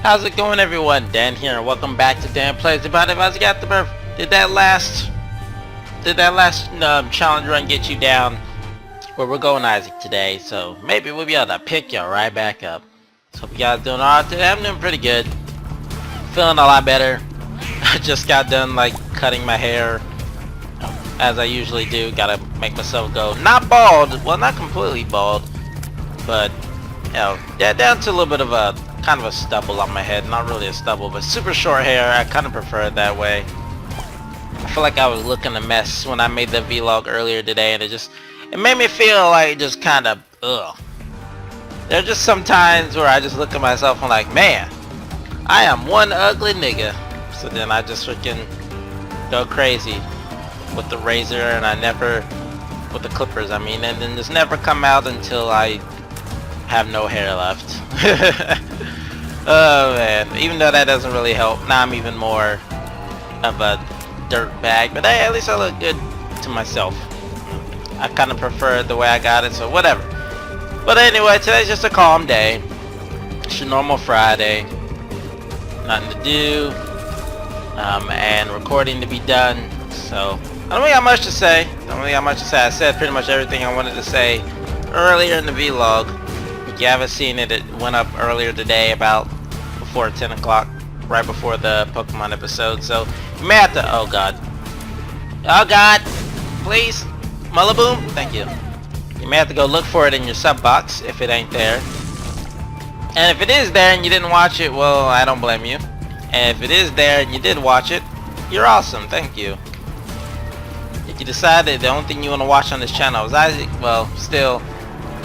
How's it going, everyone? Dan here, and welcome back to Dan Plays About It. How's it got the birth? Did that last challenge run get you down? Well, we're going Isaac today, so maybe we'll be able to pick you right back up. So hope you guys doing alright today. I'm doing pretty good. Feeling a lot better. I just got done cutting my hair, as I usually do. Gotta make myself go not bald, well, not completely bald, but down to a little bit of a kind of a stubble on my head. Not really a stubble, but super short hair. I kind of prefer it that way. I feel like I was looking a mess when I made the vlog earlier today, and it made me feel like just kind of ugh. There are just some times where I just look at myself and like, man, I am one ugly nigga. So then I just freaking go crazy with the razor, and with the clippers I mean, and then just never come out until I have no hair left. Oh man, even though that doesn't really help, now I'm even more of a dirt bag, but hey, at least I look good to myself. I kind of prefer it the way I got it, so whatever. But anyway, today's just a calm day. It's your normal Friday. Nothing to do. And recording to be done. So, I don't really got much to say. I said pretty much everything I wanted to say earlier in the vlog. If you haven't seen it, it went up earlier today about before 10 o'clock. Right before the Pokemon episode. So, you may have to... Oh god. Oh god! Please! Mullaboom! Thank you. You may have to go look for it in your sub box if it ain't there. And if it is there and you didn't watch it, well, I don't blame you. And if it is there and you did watch it, you're awesome. Thank you. If you decided the only thing you want to watch on this channel is Isaac, well, still,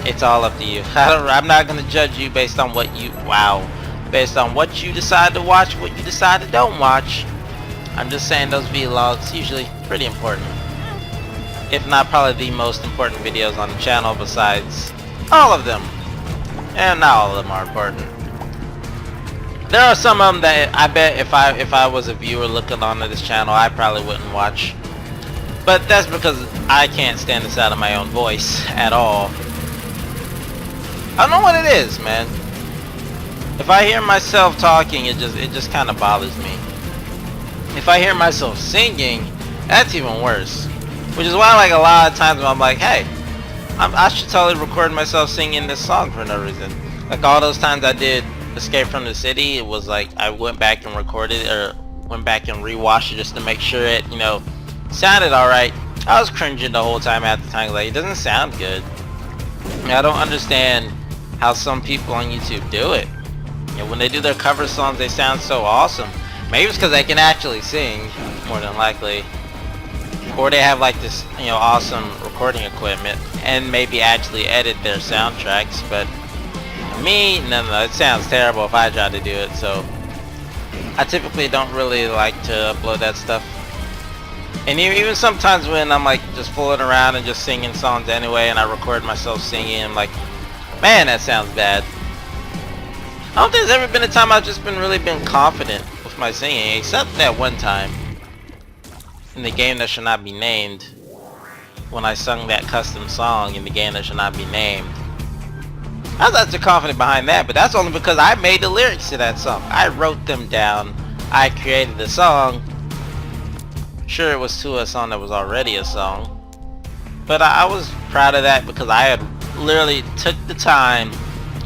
it's all up to you. I'm not going to judge you based on what you... Wow. Based on what you decide to watch, what you decide to don't watch. I'm just saying those vlogs usually pretty important. If not probably the most important videos on the channel besides all of them. And not all of them are important. There are some of them that I bet if I was a viewer looking onto this channel, I probably wouldn't watch. But that's because I can't stand the sound of my own voice at all. I don't know what it is, man. If I hear myself talking, it just kind of bothers me. If I hear myself singing, that's even worse. Which is why a lot of times I'm like, hey, I should totally record myself singing this song for no reason. All those times I did Escape from the City, it was I went back and recorded it, or went back and rewatched it just to make sure it, sounded alright. I was cringing the whole time at the time, it doesn't sound good. I don't understand how some people on YouTube do it. When they do their cover songs, they sound so awesome. Maybe it's because they can actually sing, more than likely. Or they have this, awesome recording equipment, and maybe actually edit their soundtracks, but me, no, it sounds terrible if I try to do it, so I typically don't really like to upload that stuff. And even sometimes when I'm just fooling around and just singing songs anyway, and I record myself singing, I'm like, man, that sounds bad. I don't think there's ever been a time I've just really been confident with my singing, except that one time in the game that should not be named, when I sung that custom song in the game that should not be named. I was actually confident behind that, but that's only because I made the lyrics to that song. I wrote them down. I created the song. Sure, it was to a song that was already a song, but I was proud of that because I had literally took the time,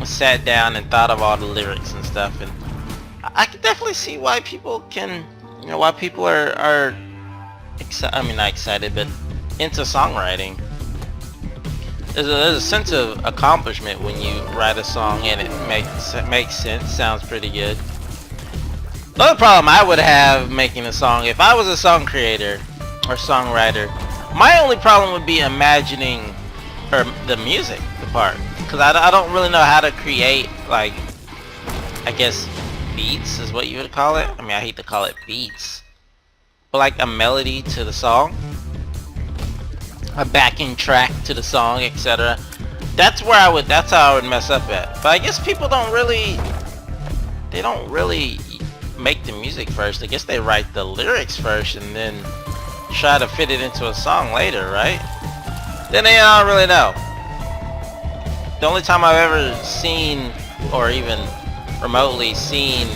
sat down and thought of all the lyrics and stuff, and I can definitely see why people can, why people are not excited, but into songwriting. There's a sense of accomplishment when you write a song and it makes sense, sounds pretty good. The other problem I would have making a song, if I was a song creator or songwriter, my only problem would be imagining the music, the part. Because I don't really know how to create, I guess, beats is what you would call it. I hate to call it beats. But a melody to the song. A backing track to the song, etc. That's how I would mess up at. But I guess people don't really make the music first. I guess they write the lyrics first and then try to fit it into a song later, right? Then I don't really know. The only time I've ever seen or even remotely seen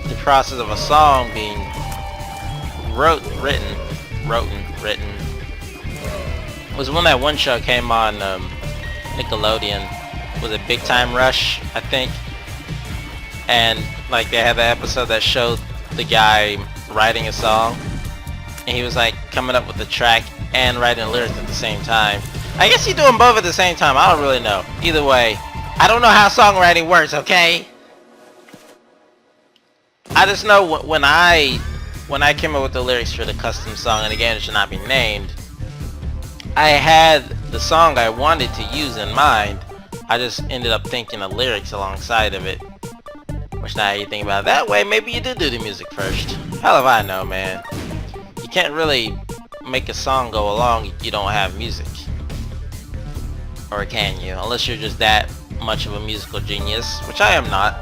the process of a song being written was when that one show came on Nickelodeon. Was it Big Time Rush, I think? And like they had the episode that showed the guy writing a song, and he was like coming up with the track and writing the lyrics at the same time. I guess he's doing both at the same time. I don't really know. Either way, I don't know how songwriting works, okay? I just know when I came up with the lyrics for the custom song, and again it should not be named, I had the song I wanted to use in mind. I just ended up thinking of lyrics alongside of it. Which now you think about it that way, maybe you did do the music first. Hell if I know, man. You can't really make a song go along if you don't have music. Or can you? Unless you're just that much of a musical genius, which I am not.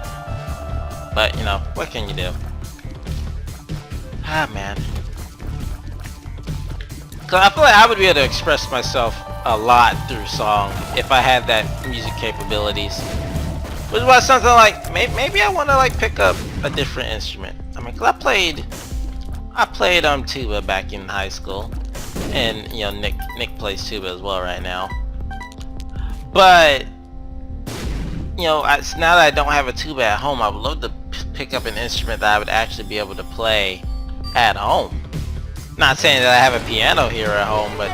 But, you know, what can you do? Ah, man. Cause I feel like I would be able to express myself a lot through song if I had that music capabilities. Which is why something like maybe I want to like pick up a different instrument. I mean, cause I played tuba back in high school, and you know Nick plays tuba as well right now. But you know, now that I don't have a tuba at home, I would love to pick up an instrument that I would actually be able to play at home. Not saying that I have a piano here at home, but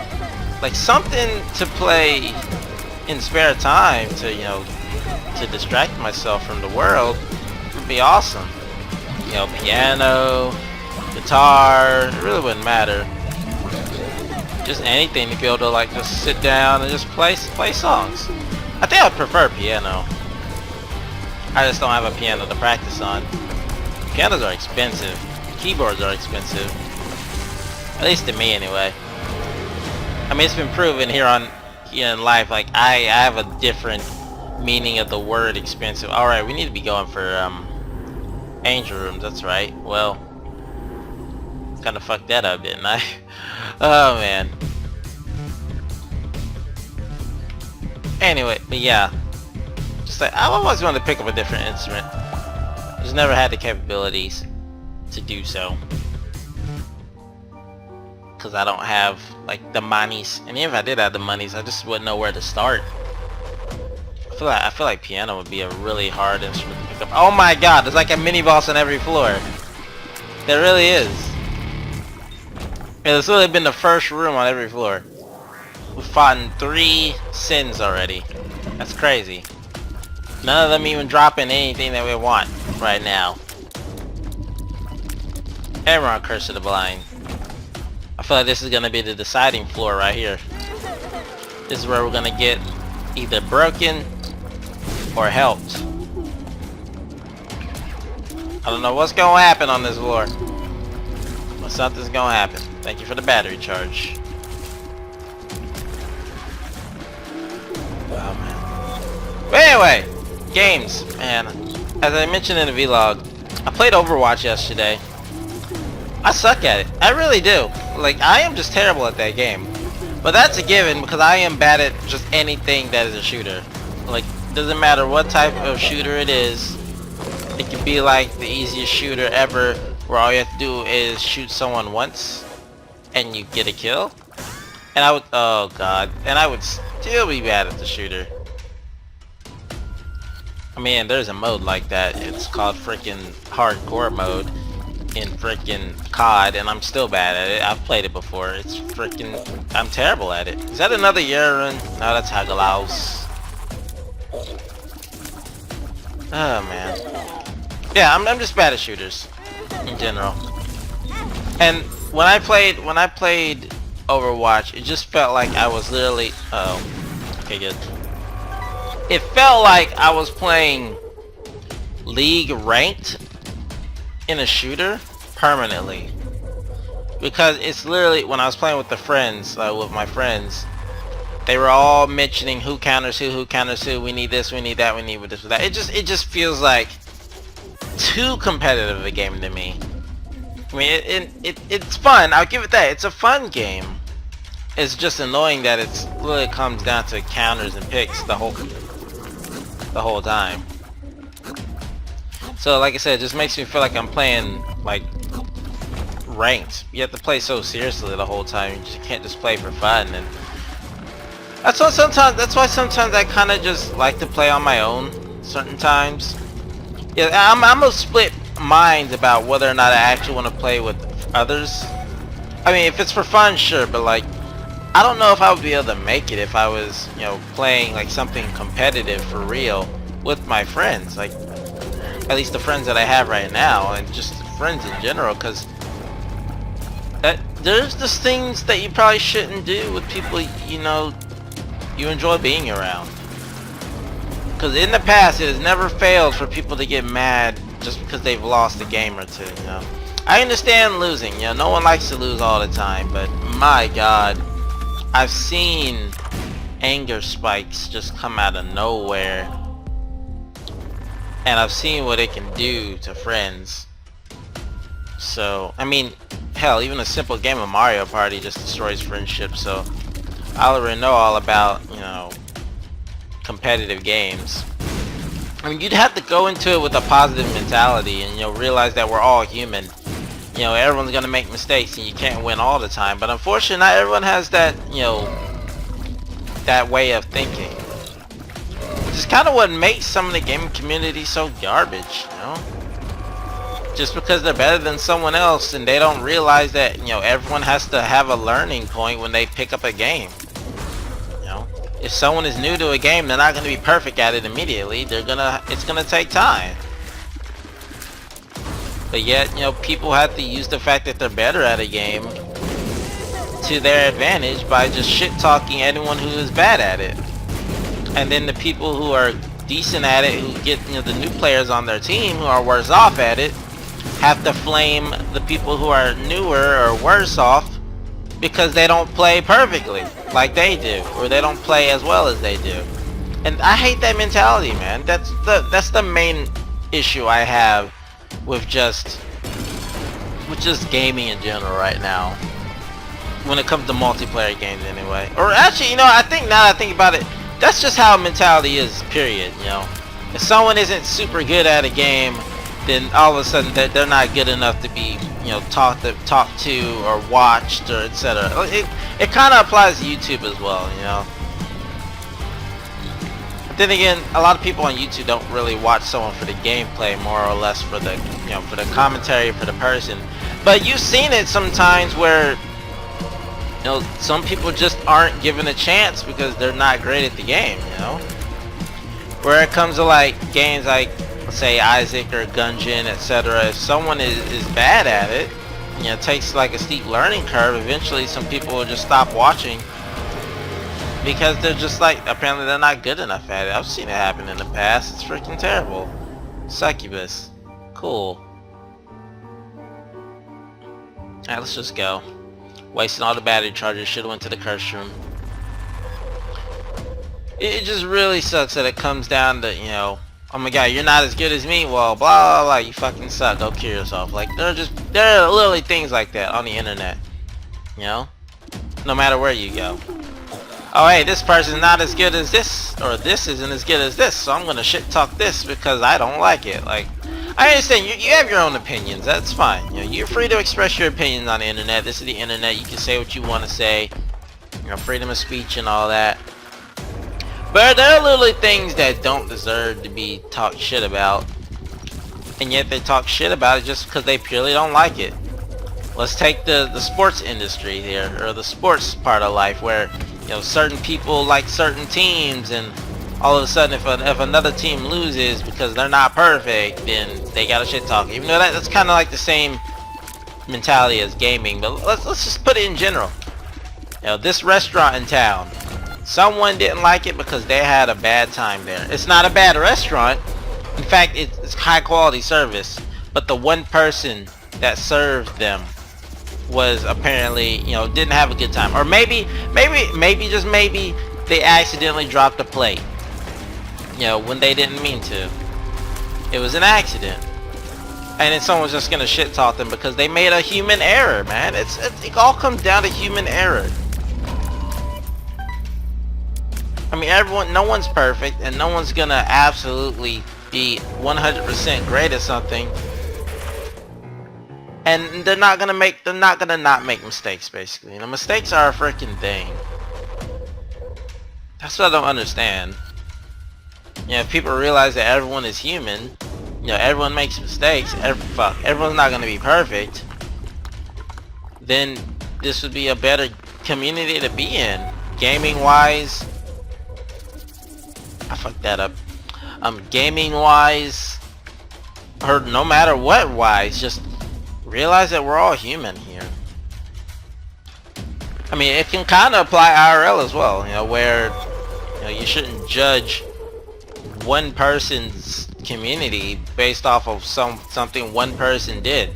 like something to play in spare time to, you know, to distract myself from the world would be awesome. You know, piano, guitar, it really wouldn't matter. Just anything to be able to like just sit down and just play songs. I think I would prefer piano. I just don't have a piano to practice on. Pianos are expensive. Keyboards are expensive. At least to me anyway. I mean, it's been proven here in life, like I have a different meaning of the word expensive. Alright, we need to be going for angel rooms, that's right. Well, kinda fucked that up, didn't I? Oh man. Anyway, but yeah. Just like, I always wanted to pick up a different instrument. Just never had the capabilities to do so. Because I don't have like the monies, and even if I did have the monies, I just wouldn't know where to start. I feel like piano would be a really hard instrument to pick up. Oh my god, there's like a mini boss on every floor. There really is. It's really been the first room on every floor. We've fought in 3 sins already. That's crazy. None of them even dropping anything that we want right now. And we're on Curse of the Blind. I feel like this is gonna be the deciding floor right here. This is where we're gonna get either broken or helped. I don't know what's gonna happen on this floor, but something's gonna happen. Thank you for the battery charge. Oh man. But anyway, games, man. As I mentioned in the vlog, I played Overwatch yesterday. I suck at it. I really do. Like, I am just terrible at that game. But that's a given because I am bad at just anything that is a shooter. Like, doesn't matter what type of shooter it is. It could be like the easiest shooter ever where all you have to do is shoot someone once and you get a kill. And I would, oh god, and I would still be bad at the shooter. I mean, there's a mode like that. It's called freaking hardcore mode in freaking COD, and I'm still bad at it. I've played it before. It's freaking, I'm terrible at it. Is that another year run? No, that's Hagalaus. Oh man. Yeah, I'm just bad at shooters in general. And when I played Overwatch, it just felt like I was literally, okay, good. It felt like I was playing League ranked in a shooter permanently, because it's literally, when I was playing with the friends, with my friends, they were all mentioning who counters who counters who, we need this, we need that, we need this, that. It just feels like too competitive a game to me. I mean, it's fun, I'll give it that, it's a fun game. It's just annoying that it's really comes down to counters and picks the whole time. So like I said, it just makes me feel like I'm playing like ranked. You have to play so seriously the whole time. You just can't just play for fun. And that's why sometimes I kind of just like to play on my own certain times. Yeah, I'm a split mind about whether or not I actually want to play with others. I mean, if it's for fun, sure, but like, I don't know if I would be able to make it if I was, you know, playing like something competitive for real with my friends, like at least the friends that I have right now, and just friends in general, because there's just things that you probably shouldn't do with people, you know, you enjoy being around. Because in the past, it has never failed for people to get mad just because they've lost a game or two, you know. I understand losing, you know, no one likes to lose all the time, but my god, I've seen anger spikes just come out of nowhere, and I've seen what it can do to friends. So, I mean, hell, even a simple game of Mario Party just destroys friendship, so I already know all about, you know, competitive games. I mean, you'd have to go into it with a positive mentality and, you know, realize that we're all human. You know, everyone's gonna make mistakes and you can't win all the time, but unfortunately not everyone has that, you know, that way of thinking. Which is kind of what makes some of the gaming community so garbage, you know? Just because they're better than someone else and they don't realize that, you know, everyone has to have a learning point when they pick up a game. You know, if someone is new to a game, they're not going to be perfect at it immediately. It's gonna take time. But yet, you know, people have to use the fact that they're better at a game to their advantage by just shit-talking anyone who is bad at it. And then the people who are decent at it, who get, you know, the new players on their team who are worse off at it, have to flame the people who are newer or worse off because they don't play perfectly like they do, or they don't play as well as they do. And I hate that mentality, man. That's the main issue I have with just gaming in general right now, when it comes to multiplayer games anyway. Or actually, you know, I think now that I think about it, that's just how mentality is, period. You know, if someone isn't super good at a game, then all of a sudden they're not good enough to be, you know, talked to or watched or etc. It kind of applies to YouTube as well, you know. But then again, a lot of people on YouTube don't really watch someone for the gameplay, more or less for the, you know, for the commentary for the person. But you've seen it sometimes where, you know, some people just aren't given a chance because they're not great at the game, you know. Where it comes to like games like, let's say, Isaac or Gungeon, etc. If someone is bad at it, you know, it takes like a steep learning curve. Eventually some people will just stop watching because they're just like, apparently they're not good enough at it. I've seen it happen in the past. It's freaking terrible. Succubus. Cool. Alright, let's just go. Wasting all the battery charges. Should've went to the curse room. It just really sucks that it comes down to, you know, oh my god, you're not as good as me, well, blah blah blah, you fucking suck, go kill yourself. Like, there are literally things like that on the internet, you know, no matter where you go. Oh hey, this person's not as good as this, or this isn't as good as this, so I'm gonna shit talk this because I don't like it. Like, I understand you have your own opinions, that's fine, you know, you're free to express your opinions on the internet. This is the internet, you can say what you want to say, you know, freedom of speech and all that. But there are literally things that don't deserve to be talked shit about, and yet they talk shit about it just because they purely don't like it. Let's take the sports industry here, or the sports part of life, where, you know, certain people like certain teams, and all of a sudden if another team loses because they're not perfect, then they gotta shit talk. Even though that's kind of like the same mentality as gaming, but let's just put it in general. You know, this restaurant in town, someone didn't like it because they had a bad time there. It's not a bad restaurant. In fact, it's high quality service. But the one person that served them was apparently, you know, didn't have a good time. Or maybe just maybe they accidentally dropped a plate, you know, when they didn't mean to. It was an accident. And then someone's just gonna shit talk them because they made a human error, man. It all comes down to human error. I mean, no one's perfect, and no one's gonna absolutely be 100% great at something, and they're not gonna not make mistakes. Basically, mistakes are a freaking thing. That's what I don't understand. If people realize that everyone is human, everyone makes mistakes. Everyone's not gonna be perfect. Then this would be a better community to be in, gaming wise. I fucked that up. Gaming wise, or no matter what wise, just realize that we're all human here. I mean, it can kind of apply IRL as well, where you shouldn't judge one person's community based off of something one person did.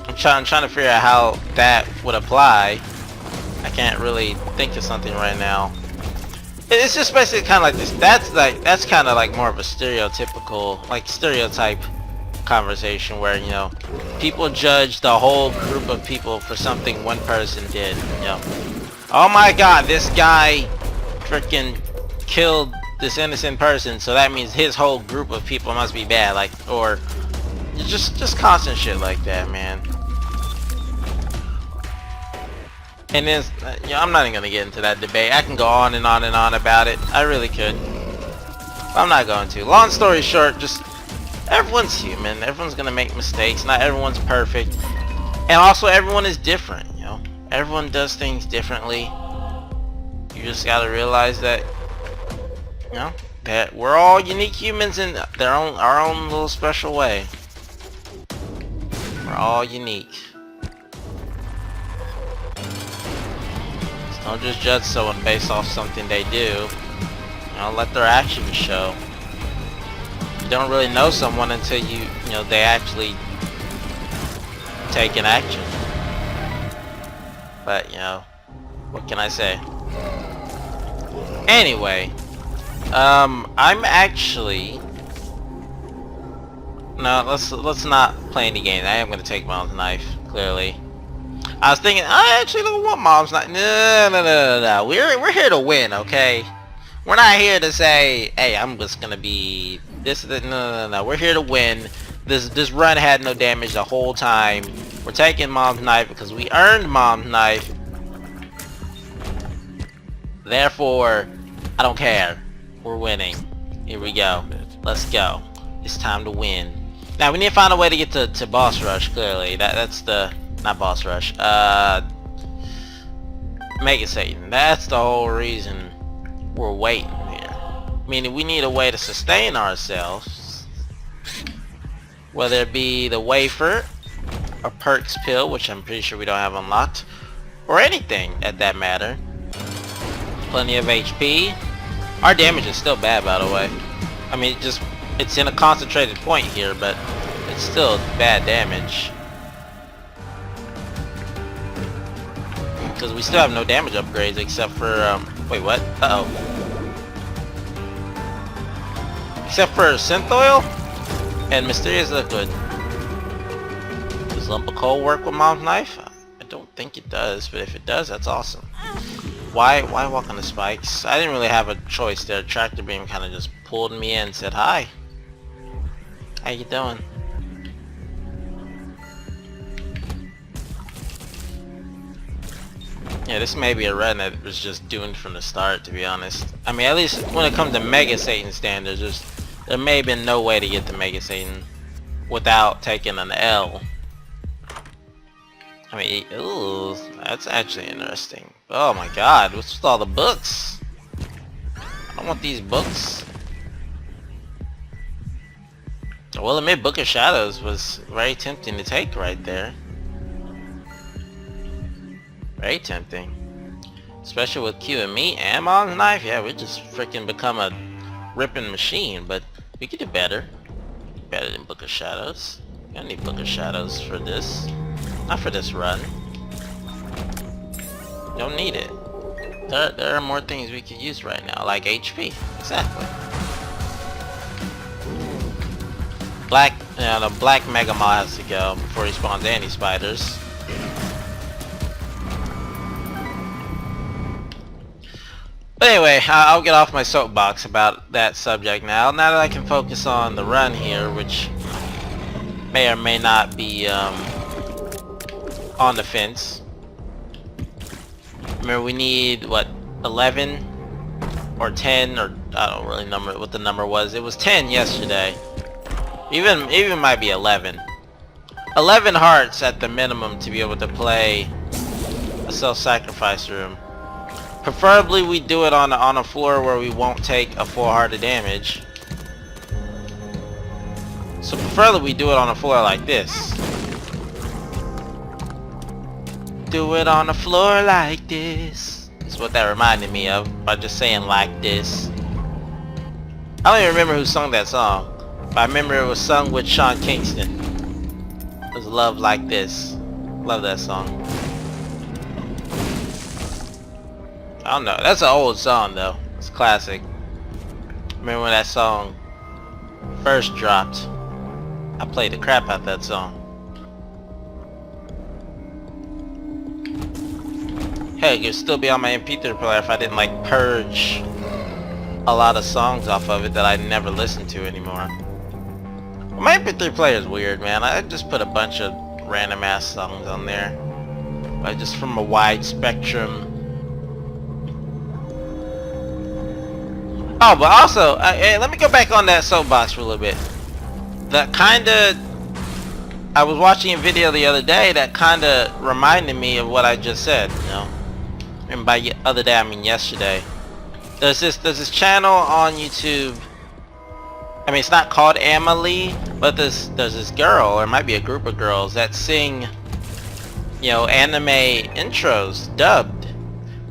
I'm trying to figure out how that would apply. I can't really think of something right now. It's just basically kind of like this. That's kind of like more of a stereotypical, stereotype conversation where people judge the whole group of people for something one person did. Oh my God, this guy freaking killed this innocent person, so that means his whole group of people must be bad. Or just constant shit like that, man. And then, I'm not even gonna get into that debate. I can go on and on and on about it. I really could. But I'm not going to. Long story short, just everyone's human. Everyone's gonna make mistakes. Not everyone's perfect. And also, everyone is different. Everyone does things differently. You just gotta realize that, that we're all unique humans in our own little special way. We're all unique. Don't just judge someone based off something they do. Let their actions show. You don't really know someone until they actually take an action. But what can I say? Anyway, I'm actually let's not play any games. I am gonna take Mom's knife, clearly. I was thinking, I actually don't want Mom's knife. No. We're here to win, okay? We're not here to say, hey, I'm just gonna be this. No. We're here to win. This run had no damage the whole time. We're taking Mom's knife because we earned Mom's knife. Therefore, I don't care. We're winning. Here we go. Let's go. It's time to win. Now we need to find a way to get to boss rush. Clearly, that's the. Not boss rush. Mega Satan. That's the whole reason we're waiting here. Meaning we need a way to sustain ourselves. Whether it be the wafer, a perks pill, which I'm pretty sure we don't have unlocked, or anything at that matter. Plenty of HP. Our damage is still bad, by the way. I mean, it's in a concentrated point here, but it's still bad damage. Because we still have no damage upgrades except for, wait, what? Uh-oh. Except for synth oil and mysterious liquid. Does lump of coal work with Mom's knife? I don't think it does, but if it does, that's awesome. Why walk on the spikes? I didn't really have a choice there. Tractor beam kind of just pulled me in and said, hi. How you doing? Yeah, this may be a run that was just doomed from the start, to be honest. I mean, at least when it comes to Mega Satan standards, there may have been no way to get to Mega Satan without taking an L. I mean, ooh, that's actually interesting. Oh my God, what's with all the books? I don't want these books. I will admit, Book of Shadows was very tempting to take right there. Very tempting. Especially with Q and me and Mom's knife. Yeah, we just freaking become a ripping machine, but we could do better. Better than Book of Shadows. We don't need Book of Shadows for this. Not for this run. Don't need it. There are more things we could use right now, like HP. Exactly. The black Mega Maw has to go before he spawns any spiders. But anyway, I'll get off my soapbox about that subject now. Now that I can focus on the run here, which may or may not be on the fence. Remember, we need, what, 11 or 10, or I don't really remember what the number was. It was 10 yesterday. Even might be 11. 11 hearts at the minimum to be able to play a self-sacrifice room. Preferably we do it on a floor where we won't take a full heart of damage. So preferably we do it on a floor like this. Do it on a floor like this. That's what that reminded me of by just saying like this. I don't even remember who sung that song, but I remember it was sung with Sean Kingston. It was Love Like This. Love that song. I don't know. That's an old song though. It's classic. Remember when that song first dropped? I played the crap out of that song. Hey, it could still be on my MP3 player if I didn't like purge a lot of songs off of it that I never listened to anymore. Well, my MP3 player is weird, man. I just put a bunch of random ass songs on there, like just from a wide spectrum. Oh, but also, hey, let me go back on that soapbox for a little bit. That kinda, I was watching a video the other day that kinda reminded me of what I just said, you know. And by other day, I mean yesterday. There's this channel on YouTube. I mean, it's not called Amelie, but there's this girl, or it might be a group of girls that sing, you know, anime intros dubbed.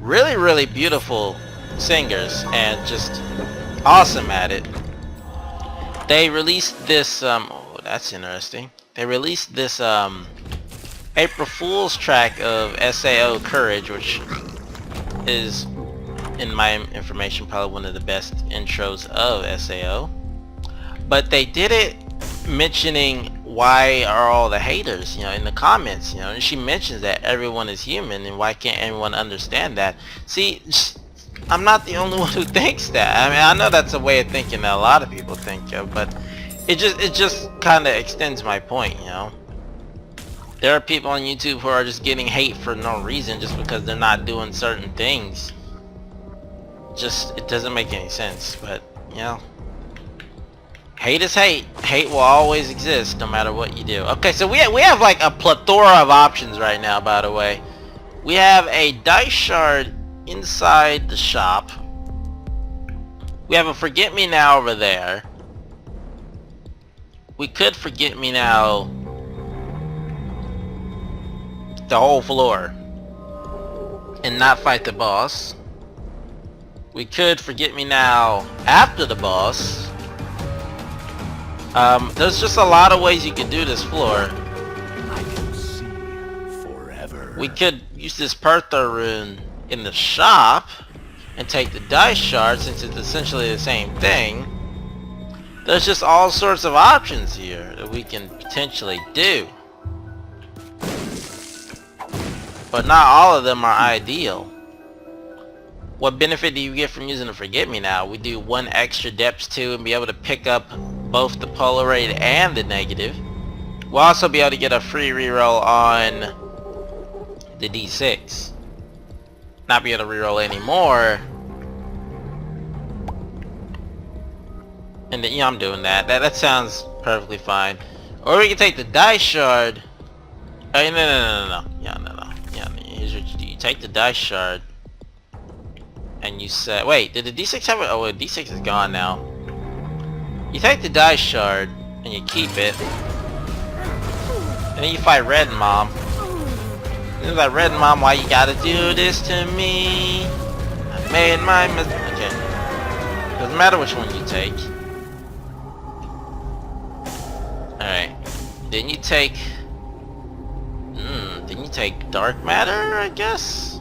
Really, really beautiful singers and just awesome at it. They released this oh, that's interesting. They released this April Fool's track of SAO Courage, which is, in my information, probably one of the best intros of SAO. But they did it mentioning why are all the haters, you know, in the comments, you know, and she mentions that everyone is human and why can't anyone understand that. See, I'm not the only one who thinks that. I mean, I know that's a way of thinking that a lot of people think of, but it just kind of extends my point, you know. There are people on YouTube who are just getting hate for no reason just because they're not doing certain things. Just, it doesn't make any sense, but, you know. Hate is hate. Hate will always exist no matter what you do. Okay, so we have like a plethora of options right now, by the way. We have a dice shard inside the shop. We have a forget me now over there. We could forget me now the whole floor and not fight the boss. We could forget me now after the boss. There's just a lot of ways you could do this floor. I can see forever. We could use this Pertha rune in the shop and take the dice shard since it's essentially the same thing. There's just all sorts of options here that we can potentially do. But not all of them are ideal. What benefit do you get from using a forget me now? We do one extra depths 2 and be able to pick up both the Polaroid and the negative. We'll also be able to get a free reroll on the D6. Not be able to reroll anymore. And then, yeah, I'm doing that. That sounds perfectly fine. Or we can take the dice shard. No. Yeah, no. Yeah, here's what you do. You take the dice shard. And you set... Wait, did the D6 have it? Oh, the D6 is gone now. You take the dice shard and you keep it. And then you fight Red Mom. And it's like, Red Mom, why you gotta do this to me? I made my mistake. Okay. Doesn't matter which one you take. Alright. Then you take... then you take Dark Matter, I guess?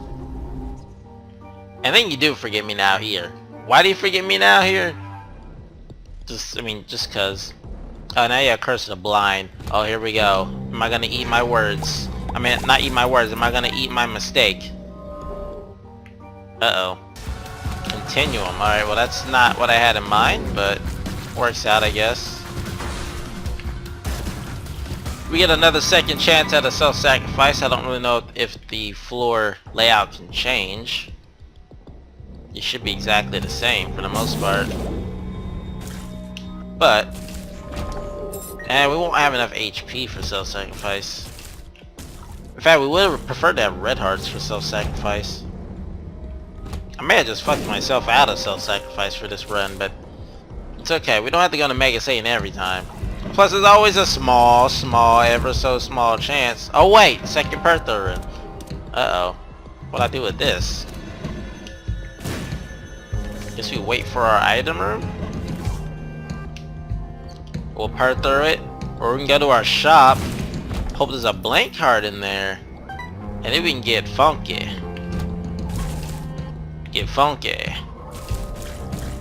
And then you do forget me now here. Why do you forget me now here? Just cause. Oh, now you have Curse of the Blind. Oh, here we go. Am I gonna eat my words? I mean, not eat my words. Am I gonna eat my mistake? Uh-oh. Continuum. Alright, well that's not what I had in mind, but works out, I guess. We get another second chance at a self-sacrifice. I don't really know if the floor layout can change. It should be exactly the same for the most part. But, and we won't have enough HP for self-sacrifice. In fact, we would have preferred to have red hearts for self-sacrifice. I may have just fucked myself out of self-sacrifice for this run, but it's okay. We don't have to go to Mega Satan every time. Plus, there's always a small, ever so small chance. Oh wait, second Pertha run. Uh-oh. What'd I do with this? Guess we wait for our item room? We'll Pertha it, or we can go to our shop. Hope there's a blank card in there. And then we can get funky. Get funky.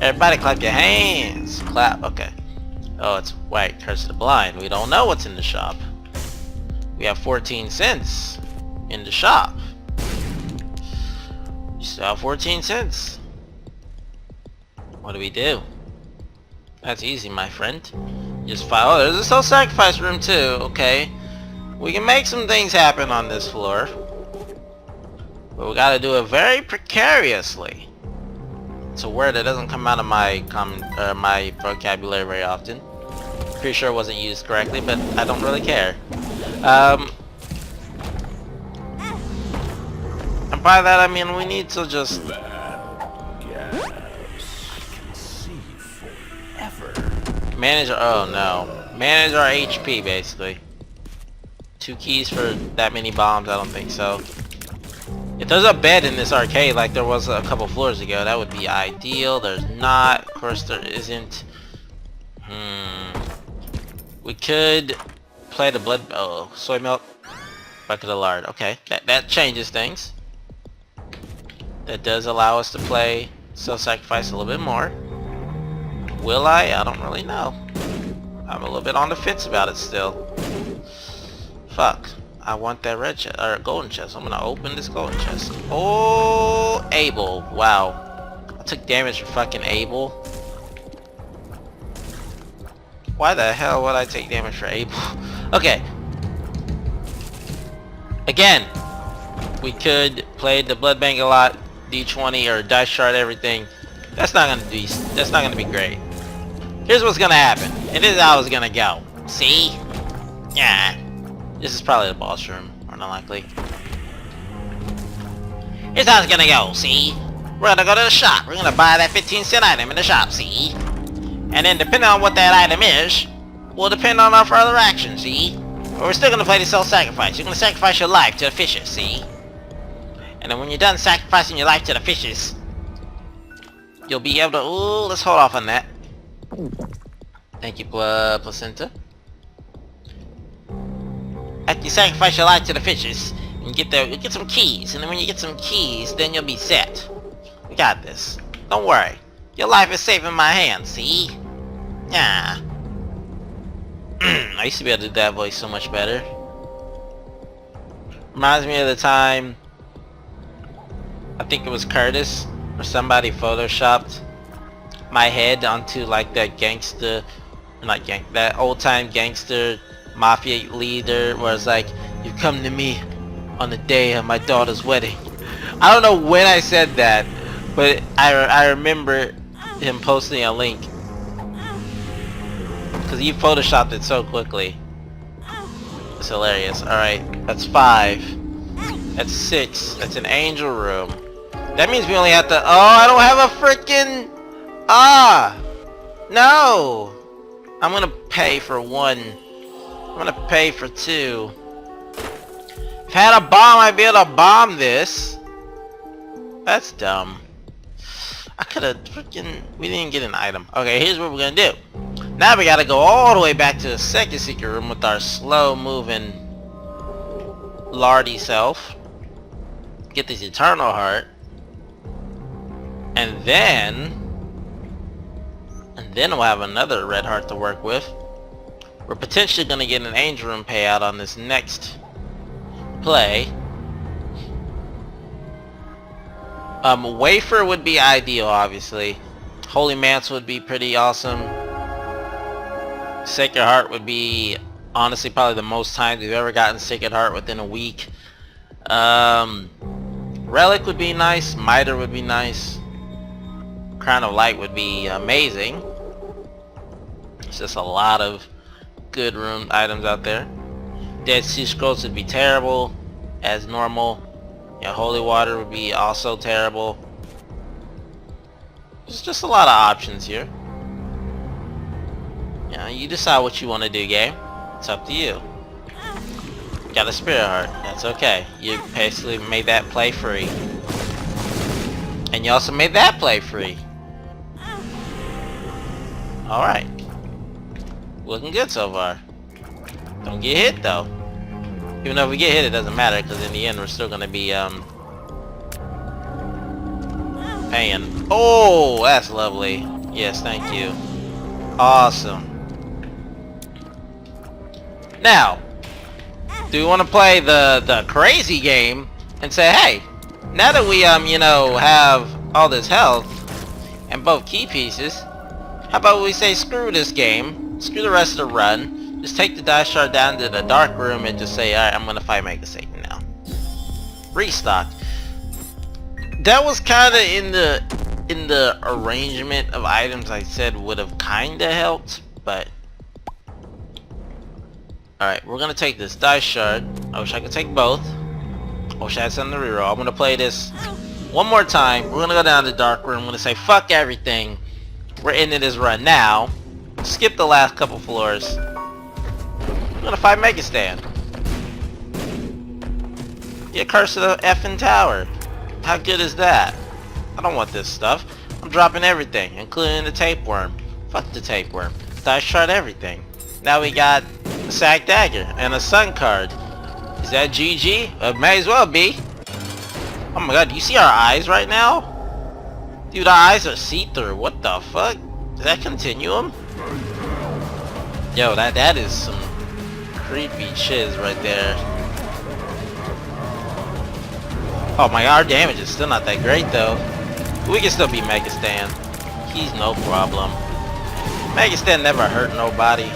Everybody clap your hands. Clap, okay. Oh, it's White Curse of the Blind. We don't know what's in the shop. We have 14 cents in the shop. You still have 14 cents. What do we do? That's easy, my friend. Just file. Oh, there's a self-sacrifice room too. Okay. We can make some things happen on this floor. But we gotta do it very precariously. It's a word that doesn't come out of my my vocabulary very often. Pretty sure it wasn't used correctly, but I don't really care. And by that I mean we need to just manage our, oh no. Manage our HP basically. 2 keys for that many bombs, I don't think so. If there's a bed in this arcade like there was a couple floors ago, that would be ideal. There's not. Of course there isn't. We could play the blood... Oh, soy milk. Bucket of lard. Okay, that changes things. That does allow us to play self-sacrifice a little bit more. Will I? I don't really know. I'm a little bit on the fence about it still. Fuck. I want that red chest, or golden chest. I'm gonna open this golden chest. Oh, Abel. Wow. I took damage for fucking Abel. Why the hell would I take damage for Abel? Okay. Again, we could play the blood bank a lot, D20 or dice chart everything. That's not gonna be great. Here's what's gonna happen. It is how it's gonna go. See? Yeah. This is probably the boss room, more than likely. Here's how it's gonna go, see? We're gonna go to the shop. We're gonna buy that 15-cent item in the shop, see? And then depending on what that item is, will depend on our further action, see? But we're still gonna play the self-sacrifice. You're gonna sacrifice your life to the fishes, see? And then when you're done sacrificing your life to the fishes, you'll be able to... Ooh, let's hold off on that. Thank you, placenta. After you sacrifice your life to the fishes, you get some keys, and then when you get some keys, then you'll be set. We got this. Don't worry. Your life is safe in my hands, see? Yeah. I used to be able to do that voice so much better. Reminds me of the time, I think it was Curtis, or somebody photoshopped my head onto like that gangster, that old time gangster mafia leader, where it's like, you come to me on the day of my daughter's wedding. I don't know when I said that, but I remember him posting a link because he photoshopped it so quickly. It's hilarious. Alright, that's 5. That's 6. That's an angel room. That means we only have to... Oh, I don't have a freaking... Ah! No! I'm gonna pay for 1. I'm gonna pay for 2. If I had a bomb, I'd be able to bomb this. That's dumb. I could've freaking... We didn't get an item. Okay, here's what we're gonna do. Now we gotta go all the way back to the second secret room with our slow-moving lardy self. Get this eternal heart. And then we'll have another red heart to work with. We're potentially gonna get an angel room payout on this next play. Wafer would be ideal, obviously. Holy Mantle would be pretty awesome. Sacred Heart would be, honestly, probably the most times we've ever gotten Sacred Heart within a week. Relic would be nice. Miter would be nice. Crown of Light would be amazing. It's just a lot of good rune items out there. Dead Sea Scrolls would be terrible, as normal. Yeah, Holy Water would be also terrible. There's just a lot of options here. Yeah, you decide what you want to do, game. It's up to you. Got a Spirit Heart. That's okay. You basically made that play free. And you also made that play free. Alright. Looking good so far. Don't get hit though. Even though if we get hit, it doesn't matter, because in the end we're still gonna be paying. Oh, that's lovely. Yes, thank you. Awesome. Now, do we want to play the crazy game and say, hey, now that we you know, have all this health and both key pieces, how about we say screw this game, screw the rest of the run, just take the dice shard down to the dark room and just say, alright, I'm gonna fight Mega Satan now. Restock. That was kinda in the arrangement of items I said would have kinda helped, but alright, we're gonna take this dice shard. I wish I could take both. I wish I had something to reroll. I'm gonna play this one more time. We're gonna go down to the dark room. I'm gonna say fuck everything. We're ending this run now. Skip the last couple floors. We're gonna fight Megastan. Get Curse of the effing tower. How good is that? I don't want this stuff. I'm dropping everything, including the tapeworm. Fuck the tapeworm. Dice shard everything. Now we got a Sack Dagger and a Sun card. Is that GG? It may as well be. Oh my god, do you see our eyes right now? Dude, our eyes are see-through. What the fuck? Is that Continuum? Yo, that is some creepy shiz right there. Oh my god, our damage is still not that great though. We can still beat Megastan. He's no problem. Megastan never hurt nobody.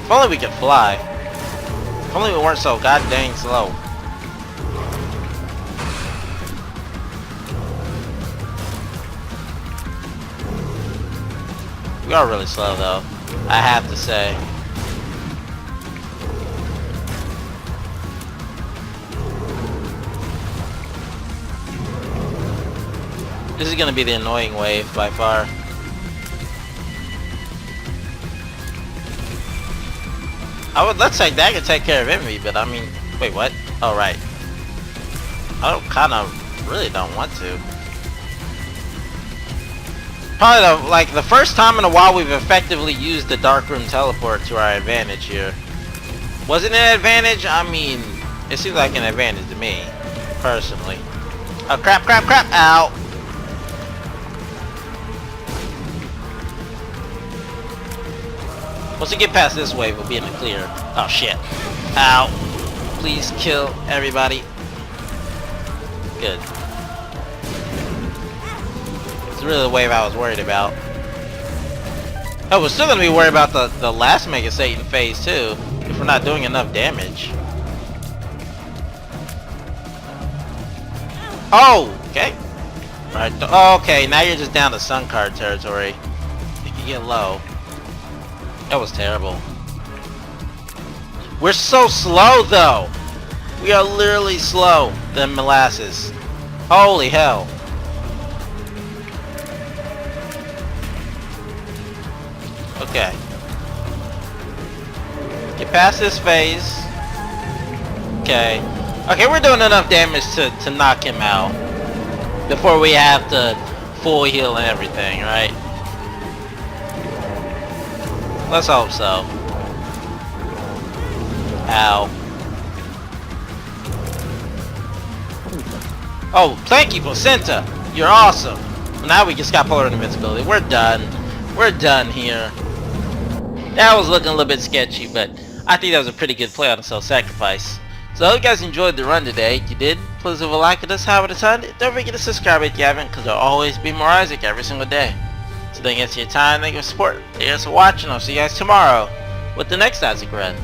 If only we could fly. If only we weren't so goddamn slow. We are really slow though, I have to say. This is gonna be the annoying wave by far. I would let's say that could take care of envy, but I mean, wait, what? Oh right. I really don't want to. Probably like the first time in a while we've effectively used the Dark Room Teleport to our advantage here. Was it an advantage? I mean, it seems like an advantage to me, personally. Oh crap, crap, crap! Ow! Once we get past this wave, we'll be in the clear. Oh shit. Ow. Please kill everybody. Good. It's really the wave I was worried about. Oh, we're still gonna be worried about the last Mega Satan phase too, if we're not doing enough damage. Oh! Okay. Right. Oh, okay, now you're just down to Sun card territory. You can get low. That was terrible. We're so slow though. We are literally slow than molasses. Holy hell. Okay. Get past this phase. Okay. Okay, we're doing enough damage to knock him out before we have to full heal and everything, right? Let's hope so. Ow. Oh, thank you, Placenta. You're awesome. Now we just got polar invincibility. We're done. We're done here. That was looking a little bit sketchy, but I think that was a pretty good play on a self-sacrifice. So I hope you guys enjoyed the run today. If you did, please leave a like and just have it a ton. Don't forget to subscribe if you haven't, because there'll always be more Isaac every single day. So thank you guys for your time, thank you for support, thank you guys for watching. I'll see you guys tomorrow with the next Isaac run.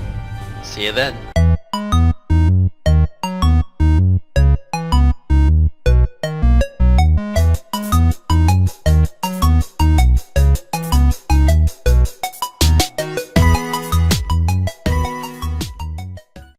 See you then.